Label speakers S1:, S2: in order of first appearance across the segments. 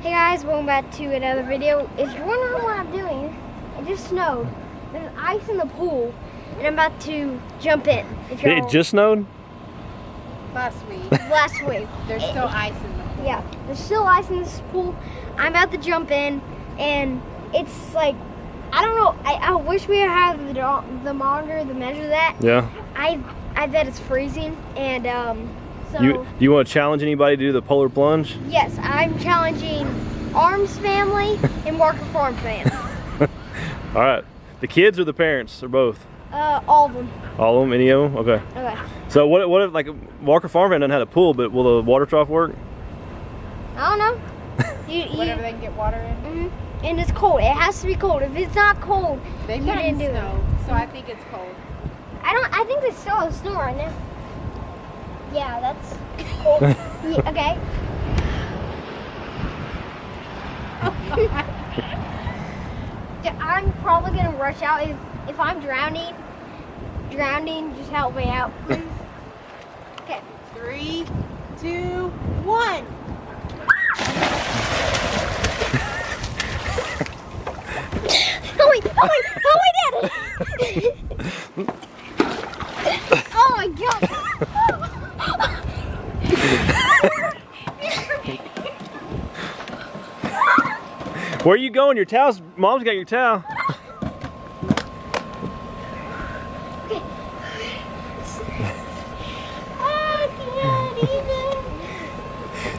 S1: Hey guys, welcome back to another video. If you're wondering what I'm doing, it just snowed. There's ice in the pool, and I'm about to jump in.
S2: It just snowed?
S3: Last week.
S1: Last week.
S3: There's still ice in the pool.
S1: Yeah, there's still ice in this pool. I'm about to jump in, and it's like, I don't know. I wish we had the monitor to measure that.
S2: Yeah.
S1: I bet it's freezing, and so.
S2: Do you want to challenge anybody to do the polar plunge?
S1: Yes, I'm challenging Arms family and Walker Farm fam.
S2: All right. The kids or the parents or both?
S1: All of them.
S2: All of them? Any of them? Okay.
S1: Okay.
S2: So what if like Walker Farm fan doesn't have a pool, but will the water trough work?
S1: I don't know.
S3: Whatever they can get water in.
S1: Mm-hmm. And it's cold. It has to be cold. If it's not cold,
S3: They've
S1: you
S3: gotten
S1: didn't do
S3: snow,
S1: it.
S3: so I think it's cold.
S1: I think they still have snow right now. Yeah, that's cold. Yeah, okay. I'm probably gonna rush out if I'm drowning. Just help me out, please. Okay.
S3: 3, 2, 1.
S1: Oh my daddy! Oh my god!
S2: Where are you going? Your towel's, Mom's got your towel.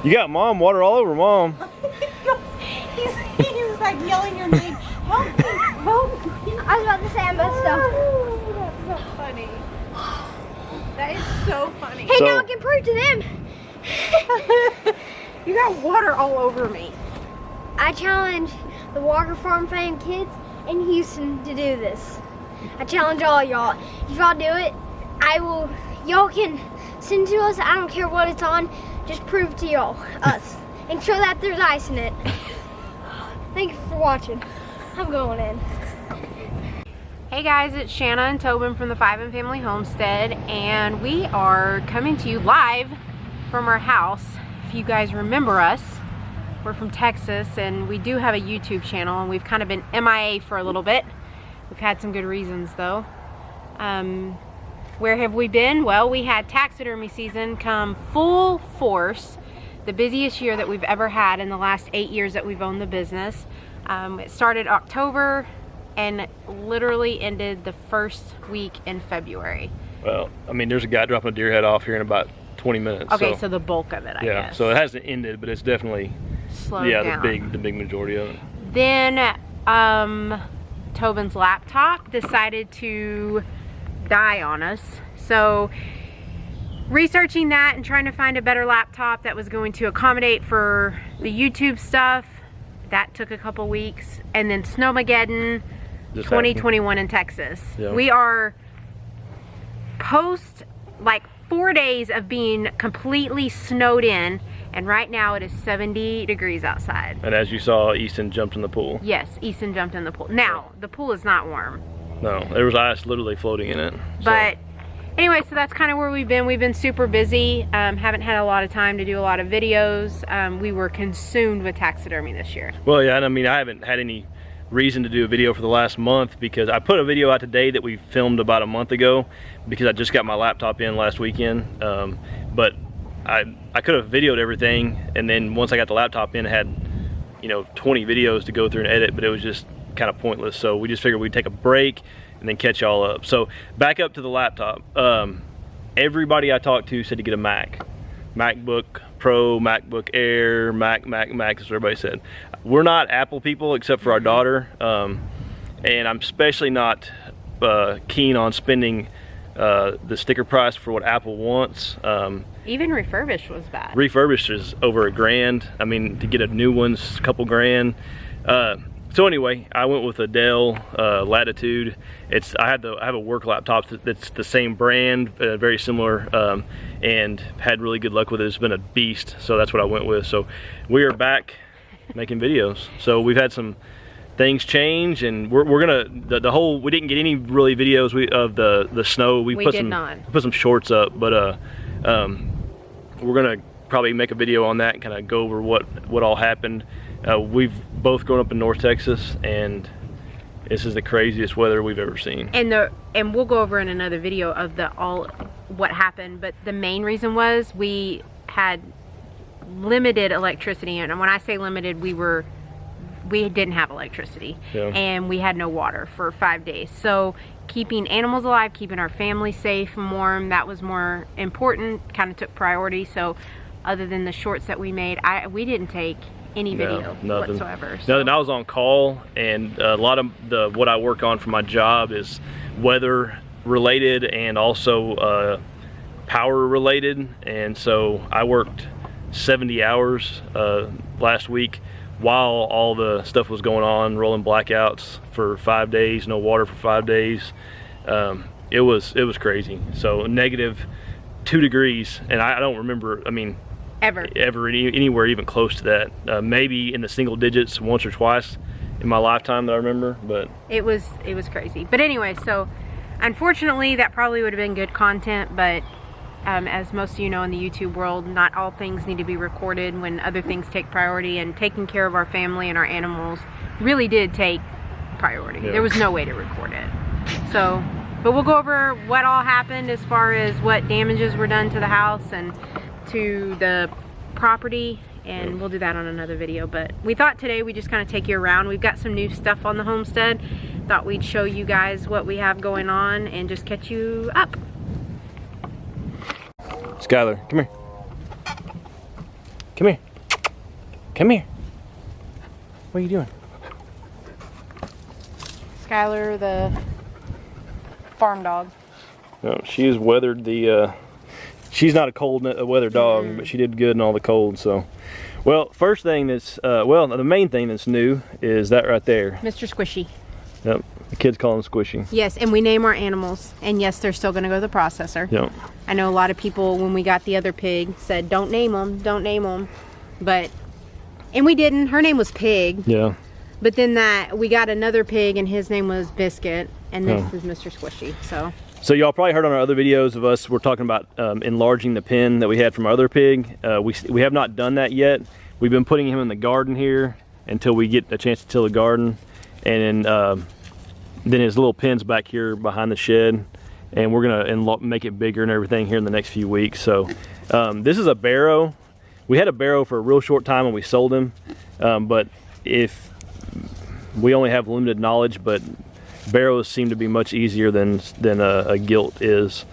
S2: You got Mom, water all over Mom.
S3: He was like yelling your name. Help me, help me.
S1: I was about to say I messed up.
S3: Oh, that's so funny. That is so funny.
S1: Hey,
S2: So-
S1: now I can prove to them.
S3: You got water all over me.
S1: I challenge the Walker Farm fan kids in Houston to do this. I challenge all y'all. If y'all do it, y'all can send to us. I don't care what it's on. Just prove to us, and show that there's ice in it. Thank you for watching. I'm going in.
S3: Hey guys, it's Shanna and Tobin from the 5 Family Homestead, and we are coming to you live from our house. If you guys remember us, we're from Texas, and we do have a YouTube channel, and we've kind of been MIA for a little bit. We've had some good reasons though. Where have we been? Well, we had taxidermy season come full force, the busiest year that we've ever had in the last 8 years that we've owned the business. It started October and literally ended the first week in February.
S2: Well, I mean, there's a guy dropping a deer head off here in about 20 minutes.
S3: Okay, so the bulk of it, I
S2: yeah,
S3: guess.
S2: so it hasn't ended, but it's definitely
S3: Slowed down.
S2: the big majority of it.
S3: Then Tobin's laptop decided to die on us. So researching that and trying to find a better laptop that was going to accommodate for the YouTube stuff, that took a couple weeks. And then Snowmageddon
S2: Just
S3: 2021 in Texas.
S2: Yeah.
S3: We are post like 4 days of being completely snowed in, and right now it is 70 degrees outside.
S2: And as you saw, Easton jumped in the pool.
S3: Yes, Easton jumped in the pool. Now, the pool is not warm.
S2: No, there was ice literally floating in it.
S3: But anyway, so that's kind of where we've been. We've been super busy. Haven't had a lot of time to do a lot of videos. We were consumed with taxidermy this year.
S2: Well, yeah, and I mean, I haven't had any reason to do a video for the last month because I put a video out today that we filmed about a month ago because I just got my laptop in last weekend. But I could have videoed everything, and then once I got the laptop in, I had 20 videos to go through and edit, but it was just kind of pointless. So we just figured we'd take a break and then catch y'all up. So back up to the laptop. Everybody I talked to said to get a MacBook Pro, MacBook Air, Mac, that's what everybody said. We're not Apple people except for our daughter, and I'm especially not keen on spending the sticker price for what Apple wants.
S3: Even refurbished was bad.
S2: Refurbished is over $1,000. I mean, to get a new one's a couple grand. So anyway, I went with a Dell Latitude. I have a work laptop that's the same brand, very similar, and had really good luck with it. It's been a beast, so that's what I went with. So we are back making videos. So we've had some things change, and we're gonna we didn't get any really videos of the snow. We put some shorts up, but we're gonna probably make a video on that and kind of go over what all happened. We've both grown up in North Texas, and this is the craziest weather we've ever seen.
S3: And we'll go over in another video of what happened, but the main reason was we had limited electricity, and when I say limited, we didn't have electricity, and we had no water for 5 days. So keeping animals alive, keeping our family safe and warm, that was more important, kind of took priority. So other than the shorts that we made, we didn't take any video whatsoever.
S2: So. Nothing. I was on call, and a lot of what I work on for my job is weather related and also power related, and so I worked 70 hours last week while all the stuff was going on, rolling blackouts for 5 days, no water for 5 days. It was crazy. So -2 degrees, and I don't remember, I mean, ever anywhere even close to that. Maybe in the single digits once or twice in my lifetime that I remember, but
S3: it was crazy. But anyway, so unfortunately that probably would have been good content, but as most of you know in the YouTube world, not all things need to be recorded when other things take priority, and taking care of our family and our animals really did take priority. There was no way to record it. So, but we'll go over what all happened as far as what damages were done to the house and to the property, and we'll do that on another video. But we thought today we'd just kind of take you around. We've got some new stuff on the homestead. Thought we'd show you guys what we have going on and just catch you up.
S2: Skylar, come here. Come here. Come here. What are you doing?
S3: Skylar, the farm dog.
S2: No, she has weathered the, she's not a cold weather dog, but she did good in all the cold, so. Well, first thing that's, well, the main thing that's new is that right there.
S3: Mr. Squishy.
S2: Yep, the kids call him Squishy.
S3: Yes, and we name our animals, and yes, they're still gonna go to the processor.
S2: Yep.
S3: I know a lot of people, when we got the other pig, said, don't name them, don't name them. But, and we didn't, her name was Pig.
S2: Yeah.
S3: But then we got another pig, and his name was Biscuit, and this is Mr. Squishy, so.
S2: So y'all probably heard on our other videos of us, we're talking about enlarging the pen that we had from our other pig. We have not done that yet. We've been putting him in the garden here until we get a chance to till the garden. And then his little pen's back here behind the shed, and we're gonna make it bigger and everything here in the next few weeks. So this is a barrow. We had a barrow for a real short time when we sold him, but if we only have limited knowledge, but barrows seem to be much easier than a gilt is.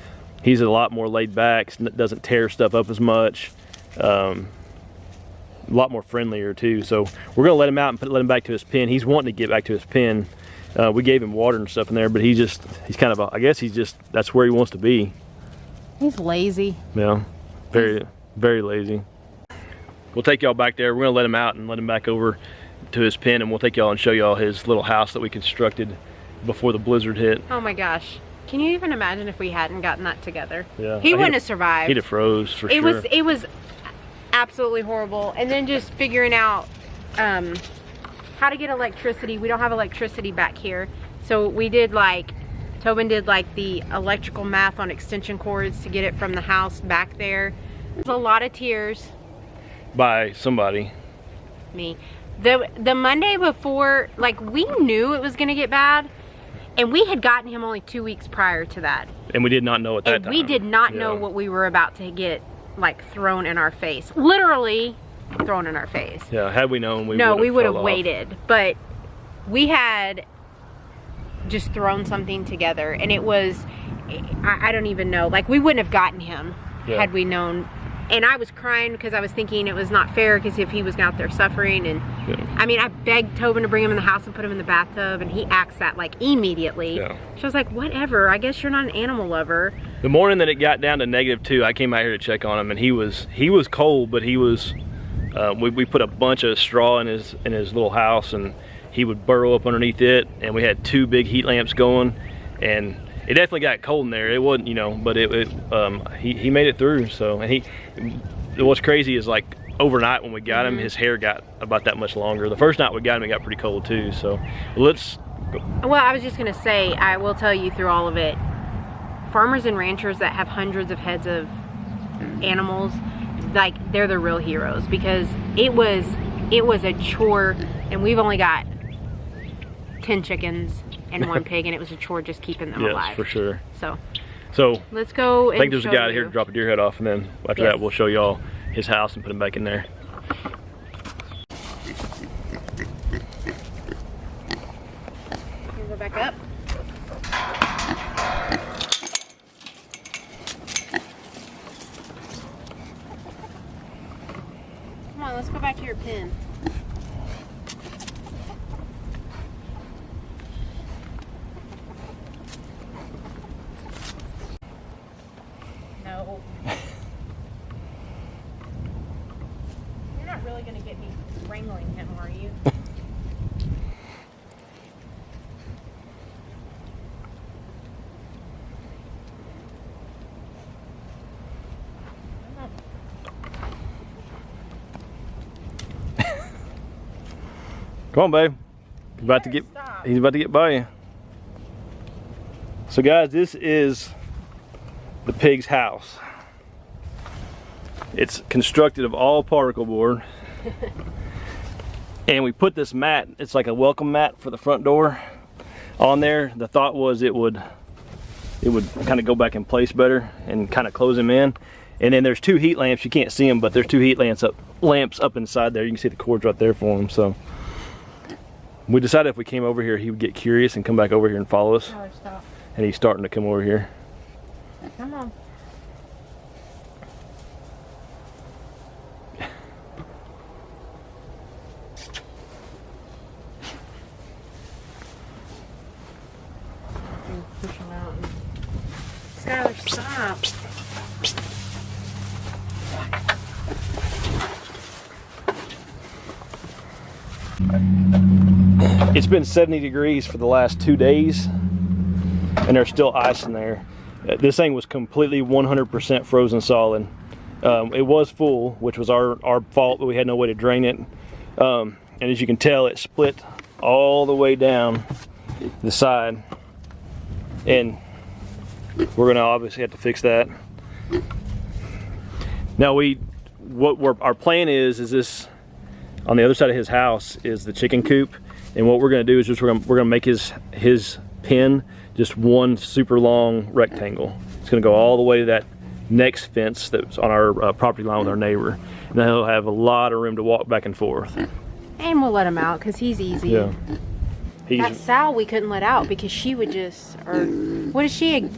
S2: He's a lot more laid back, doesn't tear stuff up as much, a lot more friendlier too. So we're gonna let him out and let him back to his pen. He's wanting to get back to his pen. We gave him water and stuff in there, but he's kind of, I guess that's where he wants to be.
S3: He's lazy.
S2: Yeah, very, very lazy. We'll take y'all back there. We're gonna let him out and let him back over to his pen, and we'll take y'all and show y'all his little house that we constructed before the blizzard hit.
S3: Oh my gosh. Can you even imagine if we hadn't gotten that together?
S2: Yeah.
S3: He wouldn't have survived.
S2: He'd have froze for sure.
S3: It was absolutely horrible. And then just figuring out how to get electricity. We don't have electricity back here. So we did Tobin did the electrical math on extension cords to get it from the house back there. It was a lot of tears.
S2: By somebody.
S3: Me. The Monday before, we knew it was gonna get bad, and we had gotten him only 2 weeks prior to that.
S2: And we did not know at that time.
S3: We did not know what we were about to get thrown in our face. Literally thrown in our face.
S2: Yeah, had we known,
S3: we would have waited. But we had just thrown something together, and it was, I don't even know, we wouldn't have gotten him had we known. And I was crying because I was thinking it was not fair, because if he was out there suffering, and I mean, I begged Tobin to bring him in the house and put him in the bathtub, and he acts that immediately. So I was like, whatever, I guess you're not an animal lover.
S2: The morning that it got down to -2, I came out here to check on him, and he was cold, but he was, we put a bunch of straw in his little house, and he would burrow up underneath it, and we had 2 big heat lamps going, and it definitely got cold in there. It wasn't, but he made it through. So, and what's crazy is overnight when we got him, his hair got about that much longer. The first night we got him, it got pretty cold too. So let's go.
S3: Well, I was just gonna say, I will tell you through all of it, farmers and ranchers that have hundreds of heads of animals like, they're the real heroes, because it was a chore, and we've only got 10 chickens and 1 pig, and it was a chore just keeping them alive.
S2: Yes, for sure.
S3: So let's go.
S2: I think there's a guy here to drop a deer head off, and then after that we'll show y'all his house and put him back in there.
S3: Go back up. Come on, let's go back to your pen. No. You're not really going to get me wrangling him, are you?
S2: Come on, babe. He's about to get by you. So guys, this is the pig's house. It's constructed of all particle board. And we put this mat, it's like a welcome mat for the front door on there. The thought was it would kind of go back in place better and kind of close him in. And then there's 2 heat lamps. You can't see them, but there's 2 heat lamps up inside there. You can see the cords right there for him. So we decided if we came over here, he would get curious and come back over here and follow us.
S3: Oh, stop.
S2: And he's starting to come over here.
S3: Come on. Push him out. Skylar, stop.
S2: It's been 70 degrees for the last 2 days, and there's still ice in there. This thing was completely 100% frozen solid. It was full, which was our fault, but we had no way to drain it. And as you can tell, it split all the way down the side, and we're gonna obviously have to fix that. Now our plan is this on the other side of his house is the chicken coop, and what we're gonna do is just we're gonna make his pen just one super long rectangle. It's gonna go all the way to that next fence that's on our property line with our neighbor, and then he'll have a lot of room to walk back and forth.
S3: And we'll let him out because he's easy.
S2: Yeah.
S3: That sow we couldn't let out because she would just, or what is she?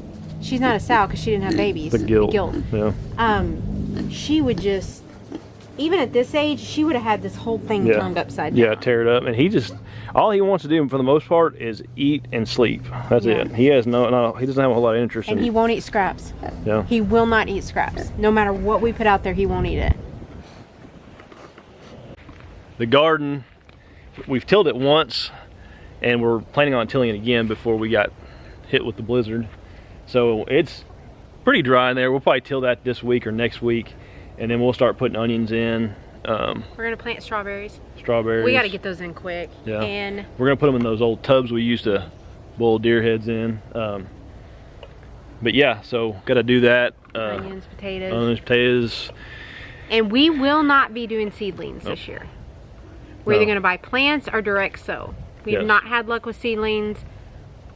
S3: She's not a sow because she didn't have babies.
S2: The gilt.
S3: Yeah. She would just, even at this age, she would have had this whole thing turned upside down.
S2: Yeah, tear it up. And he just, all he wants to do for the most part is eat and sleep. That's it. He has he doesn't have a whole lot of interest in it.
S3: And he won't eat scraps.
S2: Yeah.
S3: He will not eat scraps. No matter what we put out there, he won't eat it.
S2: The garden, we've tilled it once, and we're planning on tilling it again before we got hit with the blizzard. So it's pretty dry in there. We'll probably till that this week or next week, and then we'll start putting onions in.
S3: We're gonna plant strawberries.
S2: We
S3: got to get those in quick.
S2: Yeah.
S3: And
S2: we're gonna put them in those old tubs we used to boil deer heads in. But yeah, so got to do that.
S3: Onions, potatoes. And we will not be doing seedlings this year. We're either gonna buy plants or direct sow. We've not had luck with seedlings,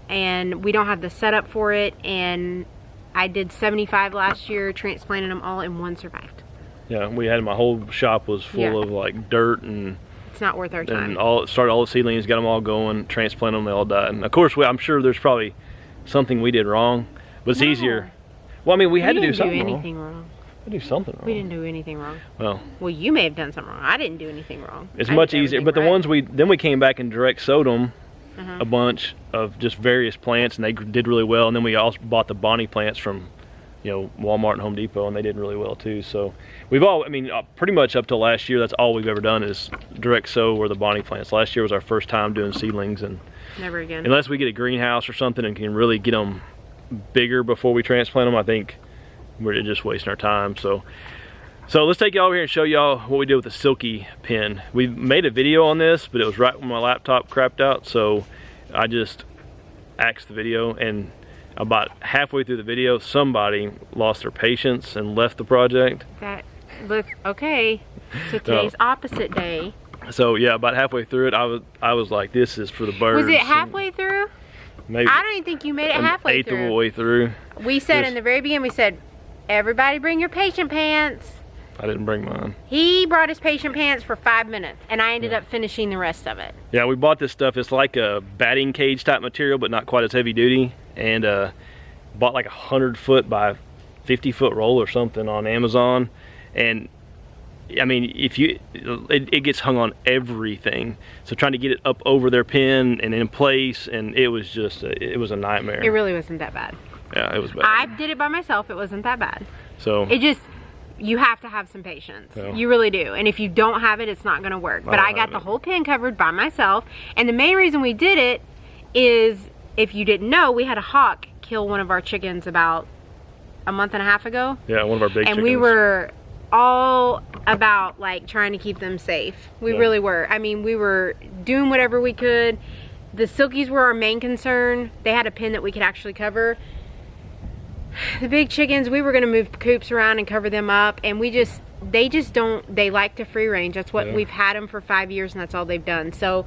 S3: and we don't have the setup for it. And I did 75 last year, transplanted them all, and one survived. Yeah,
S2: we had, my whole shop was full of like dirt, and
S3: it's not worth our time.
S2: And started all the seedlings, got them all going, transplanted them, they all died. And of course, I'm sure there's probably something we did wrong, but it's easier. Well, I mean, we had to do something wrong.
S3: We didn't do anything wrong.
S2: We did something wrong.
S3: We didn't do anything wrong.
S2: Well,
S3: you may have done something wrong. I didn't do anything wrong.
S2: It's much easier, but the ones then we came back and direct sowed them a bunch of just various plants, and they did really well. And then we also bought the Bonnie plants from, Walmart and Home Depot, and they did really well too. So pretty much up till last year, that's all we've ever done is direct sow or the Bonnie plants. Last year was our first time doing seedlings, and
S3: never again.
S2: Unless we get a greenhouse or something and can really get them bigger before we transplant them, I think we're just wasting our time. So let's take y'all over here and show y'all what we did with the silky pen. We made a video on this, but it was right when my laptop crapped out, so I just axed the video, and about halfway through the video, somebody lost their patience and left the project.
S3: That Okay. To today's opposite day.
S2: So yeah, about halfway through it, I was like, this is for the birds.
S3: Was it halfway through?
S2: Maybe.
S3: I don't even think you made it halfway through.
S2: Eighth of the way through.
S3: We said in the very beginning, we said, everybody bring your patient pants.
S2: I didn't bring mine.
S3: He brought his patient pants for 5 minutes, and I ended up finishing the rest of it.
S2: Yeah, we bought this stuff. It's like a batting cage type material, but not quite as heavy duty. And bought like 100-foot by 50-foot roll or something on Amazon. And I mean, it gets hung on everything. So trying to get it up over their pen and in place, and it was just, it was a nightmare.
S3: It really wasn't that bad.
S2: Yeah, it was bad.
S3: I did it by myself. It wasn't that bad.
S2: So
S3: it just, you have to have some patience.
S2: Yeah.
S3: You really do. And if you don't have it, it's not going to work. But I got the whole pen covered by myself. And the main reason we did it is, if you didn't know, we had a hawk kill one of our chickens about a month and a half ago.
S2: Yeah, one of our big chickens.
S3: And we were all about like trying to keep them safe. We really were. I mean, we were doing whatever we could. The silkies were our main concern. They had a pen that we could actually cover. The big chickens, we were going to move coops around and cover them up, and they just don't, they like to free range. That's what we've had them for 5 years, and that's all they've done. So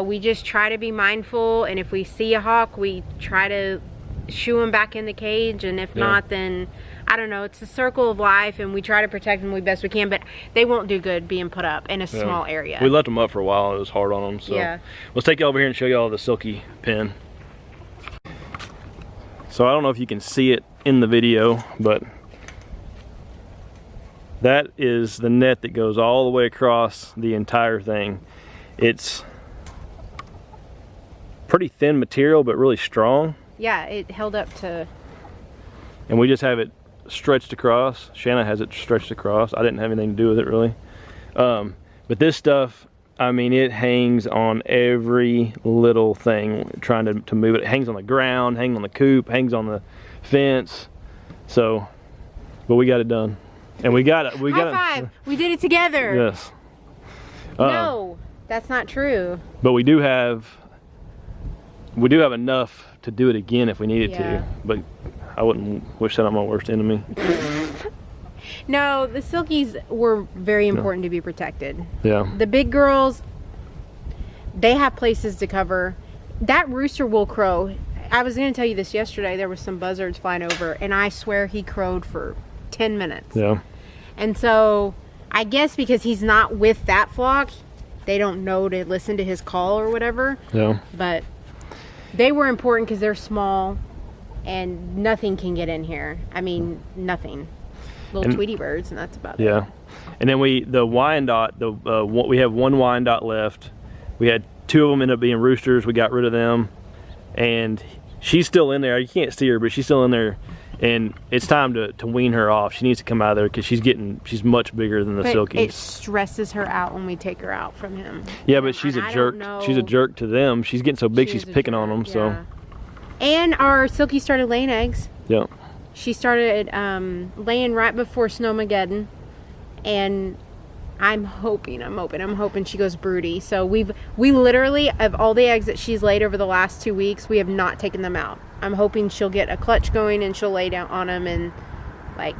S3: we just try to be mindful, and if we see a hawk, we try to shoo them back in the cage, and if not, then I don't know. It's a circle of life, and we try to protect them the best we can, but they won't do good being put up in a small area.
S2: We left them up for a while. It was hard on them. So let's take you over here and show you all the silky pen. So I don't know if you can see it in the video, but that is the net that goes all the way across the entire thing. It's pretty thin material, but really strong. Yeah,
S3: it held up to...
S2: And we just have it stretched across. Shanna has it stretched across. I didn't have anything to do with it really. But this stuff, I mean, it hangs on every little thing trying to move it. It hangs on the ground, hangs on the coop, hangs on the fence. So, but we got it done. And we got it.
S3: High five! We did it together!
S2: Yes.
S3: No, that's not true.
S2: But we do have enough to do it again if we needed to. But I wouldn't wish that on my worst enemy.
S3: No, the silkies were very important to be protected.
S2: Yeah.
S3: The big girls, they have places to cover. That rooster will crow. I was going to tell you this yesterday. There was some buzzards flying over, and I swear he crowed for 10 minutes.
S2: Yeah.
S3: And so I guess because he's not with that flock, they don't know to listen to his call or whatever.
S2: Yeah.
S3: But they were important because they're small and nothing can get in here. I mean, nothing. Little Tweety birds, and that's about it.
S2: Yeah. And then the Wyandotte, we have one Wyandotte left. We had 2 of them end up being roosters. We got rid of them. And she's still in there. You can't see her, but she's still in there. And it's time to wean her off. She needs to come out of there because she's much bigger than the silkies.
S3: It stresses her out when we take her out from him.
S2: Yeah, but she's a jerk. She's a jerk to them. She's getting so big, she's picking on them. So.
S3: And our silkie started laying eggs.
S2: Yeah.
S3: She started laying right before Snowmageddon, and I'm hoping she goes broody. So we literally, of all the eggs that she's laid over the last 2 weeks, we have not taken them out. I'm hoping she'll get a clutch going and she'll lay down on them and like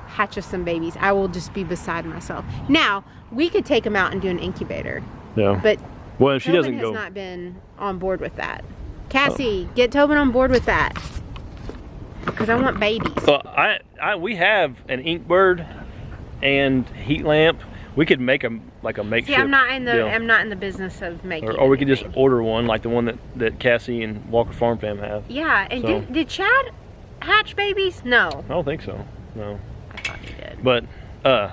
S3: hatch us some babies. I will just be beside myself. Now we could take them out and do an incubator.
S2: Yeah.
S3: But
S2: well, if she
S3: Tobin
S2: doesn't
S3: has
S2: go,
S3: not been on board with that. Cassie, get Tobin on board with that. Because I want babies.
S2: Well, we have an ink bird and heat lamp. We could make them like a makeshift.
S3: See, I'm not in the business of making.
S2: Or we could just order one like the one that Cassie and Walker Farm Fam have.
S3: Yeah, and so, did Chad hatch babies? No.
S2: I don't think so. No.
S3: I thought he did.
S2: But I'd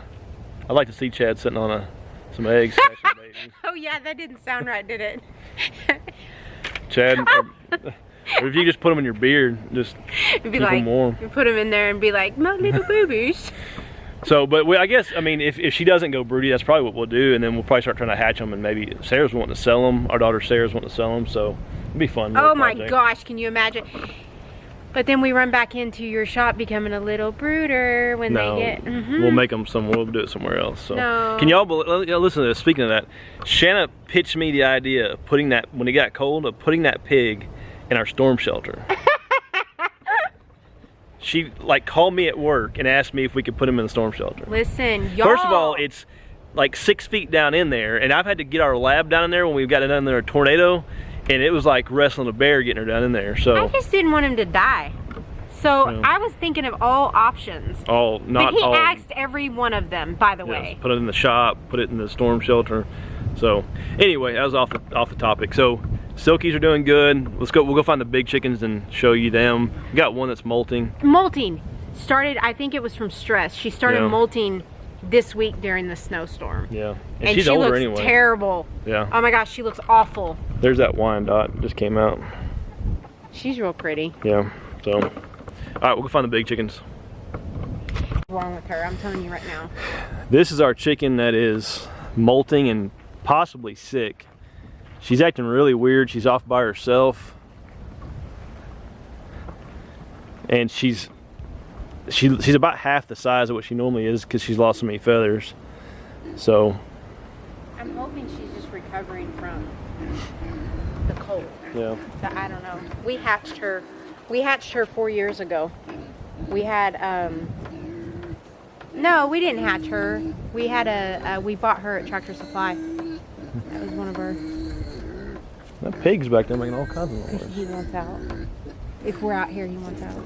S2: like to see Chad sitting on some eggs. Hatching babies.
S3: Oh yeah, that didn't sound right, did it?
S2: Chad. Or if you just put them in your beard, just keep them warm.
S3: You put them in there and be like, my little boobies.
S2: So, but I guess, I mean, if she doesn't go broody, that's probably what we'll do, and then we'll probably start trying to hatch them, and maybe Sarah's wanting to sell them. Our daughter Sarah's wanting to sell them, so it'll be fun.
S3: Oh my gosh, can you imagine? But then we run back into your shop becoming a little brooder when they get...
S2: We'll make them we'll do it somewhere else. So.
S3: No.
S2: Can y'all listen to this? Speaking of that, Shanna pitched me the idea of putting that, when it got cold, of putting that pig in our storm shelter. she like called me at work and asked me if we could put him in the storm shelter.
S3: Listen, y'all.
S2: First of all, it's like 6 feet down in there, and I've had to get our lab down in there when we've got it down there a tornado, and it was like wrestling a bear getting her down in there. So
S3: I just didn't want him to die. So
S2: yeah.
S3: I was thinking of all options.
S2: Not all.
S3: But he asked every one of them, by the way.
S2: Put it in the shop, put it in the storm shelter. So anyway, that was off the topic. So Silkies are doing good. Let's go. We'll go find the big chickens and show you them. We got one that's molting.
S3: Molting started. I think it was from stress. She started molting this week during the snowstorm.
S2: Yeah,
S3: and
S2: she's
S3: she
S2: older
S3: looks
S2: anyway.
S3: Terrible.
S2: Yeah.
S3: Oh my gosh, she looks awful.
S2: There's that Wyandotte just came out.
S3: She's real pretty.
S2: Yeah. So, all right, we'll go find the big chickens.
S3: What's wrong with her? I'm telling you right now.
S2: This is our chicken that is molting and possibly sick. She's acting really weird. She's off by herself, and she's about half the size of what she normally is because she's lost so many feathers. So
S3: I'm hoping she's just recovering from the cold.
S2: yeah.
S3: So I don't know. We hatched her 4 years ago. We had no, we didn't hatch her. We had we bought her at Tractor Supply. That was one of our.
S2: That pig's back there making all kinds of noise.
S3: He wants out. If we're out here, he wants out.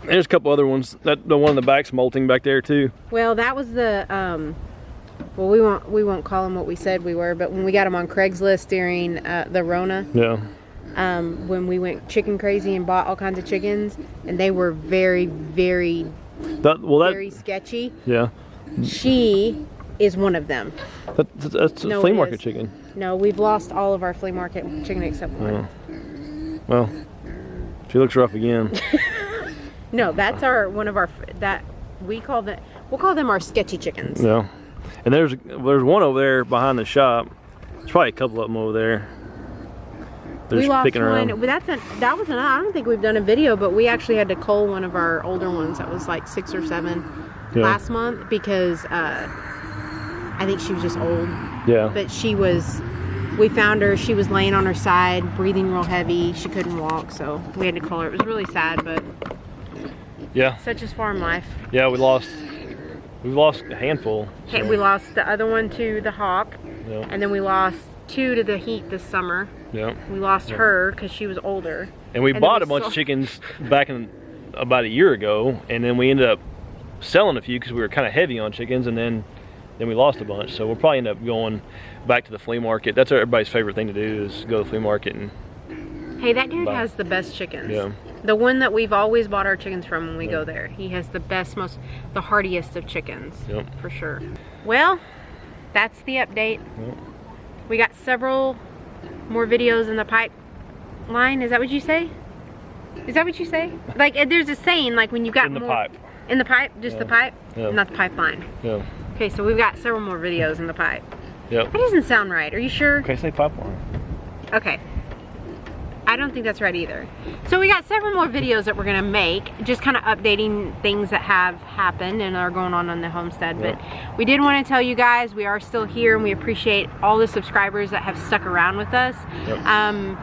S2: There's a couple other ones. That the one in the back's molting back there too.
S3: Well, that was the well, we won't call them what we said we were, but when we got them on Craigslist during the Rona.
S2: Yeah.
S3: When we went chicken crazy and bought all kinds of chickens, and they were very, very, very sketchy.
S2: Yeah.
S3: She is one of them.
S2: That's a flea market chicken.
S3: No, we've lost all of our flea market chicken except one.
S2: Oh. Well, she looks rough again.
S3: No, that's we'll call them our sketchy chickens.
S2: Yeah. And there's one over there behind the shop. There's probably a couple of them over there. They're just picking around.
S3: But that was I don't think we've done a video, but we actually had to cull one of our older ones that was like 6 or 7 last month because I think she was just old.
S2: Yeah.
S3: But we found her, she was laying on her side, breathing real heavy. She couldn't walk, so we had to cull her. It was really sad, but
S2: yeah.
S3: Such is farm life.
S2: Yeah, we've lost a handful.
S3: So. We lost the other one to the hawk, and then we lost 2 to the heat this summer.
S2: Yeah.
S3: We lost her because she was older.
S2: And we bought a bunch of chickens back in about a year ago, and then we ended up selling a few because we were kind of heavy on chickens, and then we lost a bunch. So we'll probably end up going back to the flea market. That's everybody's favorite thing to do, is go to the flea market and
S3: hey, that dude has the best chickens.
S2: Yeah.
S3: The one that we've always bought our chickens from when we go there. He has the best, the hardiest of chickens. Yep. For sure. Well, that's the update. Yep. We got several more videos in the pipeline. Is that what you say? Is that what you say? Like, there's a saying, like when you've got more. In the pipe. In the pipe? Just the pipe? Yeah. Not the pipeline. Yeah. Okay, so we've got several more videos in the pipe. Yep. That doesn't sound right. Are you sure?
S2: Okay, say pipeline.
S3: Okay. I don't think that's right either. So we got several more videos that we're gonna make, just kind of updating things that have happened and are going on the homestead. But we did want to tell you guys we are still here, and we appreciate all the subscribers that have stuck around with us. Yep.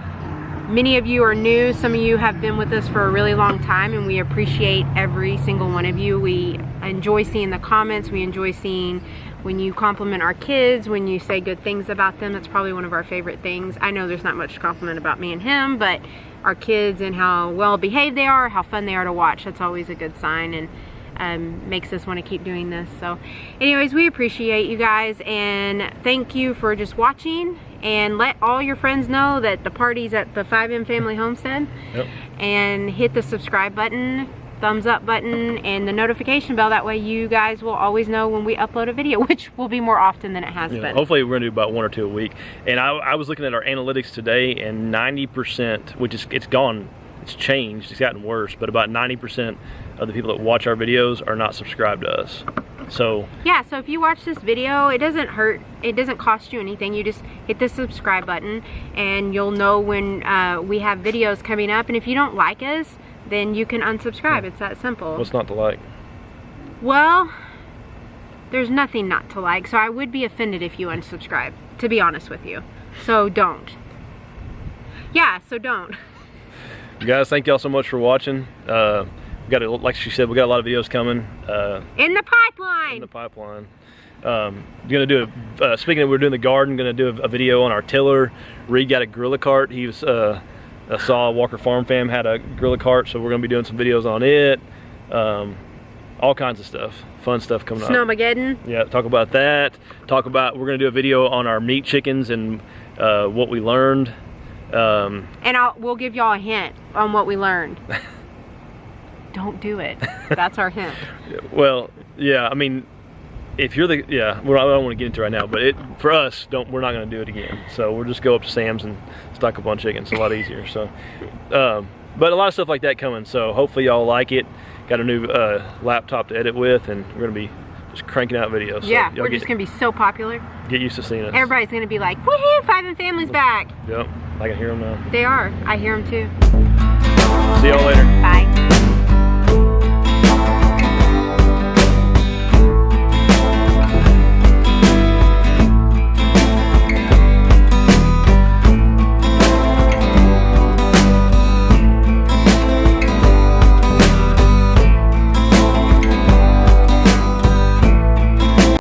S3: Many of you are new, some of you have been with us for a really long time, and we appreciate every single one of you. We enjoy seeing the comments, we enjoy seeing when you compliment our kids, when you say good things about them. That's probably one of our favorite things. I know there's not much compliment about me and him, but our kids and how well behaved they are, how fun they are to watch, that's always a good sign, and makes us want to keep doing this. So anyways, we appreciate you guys, and thank you for just watching, and let all your friends know that the party's at the 5M Family Homestead. Yep. And hit the subscribe button, thumbs up button, and the notification bell. That way you guys will always know when we upload a video, which will be more often than it has been.
S2: Hopefully we're gonna do about 1 or 2 a week. And I was looking at our analytics today, and 90%, which is, it's gone, it's changed, it's gotten worse, but about 90% of the people that watch our videos are not subscribed to us. So
S3: yeah, so if you watch this video, it doesn't hurt, it doesn't cost you anything. You just hit the subscribe button, and you'll know when we have videos coming up. And if you don't like us, then you can unsubscribe. It's that simple.
S2: What's not to like?
S3: Well, there's nothing not to like, so I would be offended if you unsubscribe, to be honest with you. So don't. Yeah, so don't.
S2: Guys, thank y'all so much for watching. like she said, we got a lot of videos coming.
S3: In the pipeline.
S2: In the pipeline. Gonna do speaking of, we're doing the garden, gonna do a video on our tiller. Reed got a gorilla cart. He was I saw Walker Farm Fam had a gorilla cart, so we're gonna be doing some videos on it. All kinds of stuff, fun stuff coming up.
S3: Snowmageddon.
S2: Yeah, talk about that. We're gonna do a video on our meat chickens and what we learned.
S3: And we'll give y'all a hint on what we learned. Don't do it. That's our hint.
S2: Well, yeah, I mean, if you're well, I don't want to get into it right now, but for us, we're not going to do it again. So we'll just go up to Sam's and stock up on chickens. It's a lot easier. So, but a lot of stuff like that coming. So hopefully y'all like it. Got a new laptop to edit with, and we're going to be just cranking out videos. So
S3: yeah, we're just going to be so popular.
S2: Get used to seeing us.
S3: Everybody's going to be like, woohoo, Five and Family's back.
S2: Yep, I can hear them now.
S3: They are. I hear them too.
S2: See y'all later.
S3: Bye.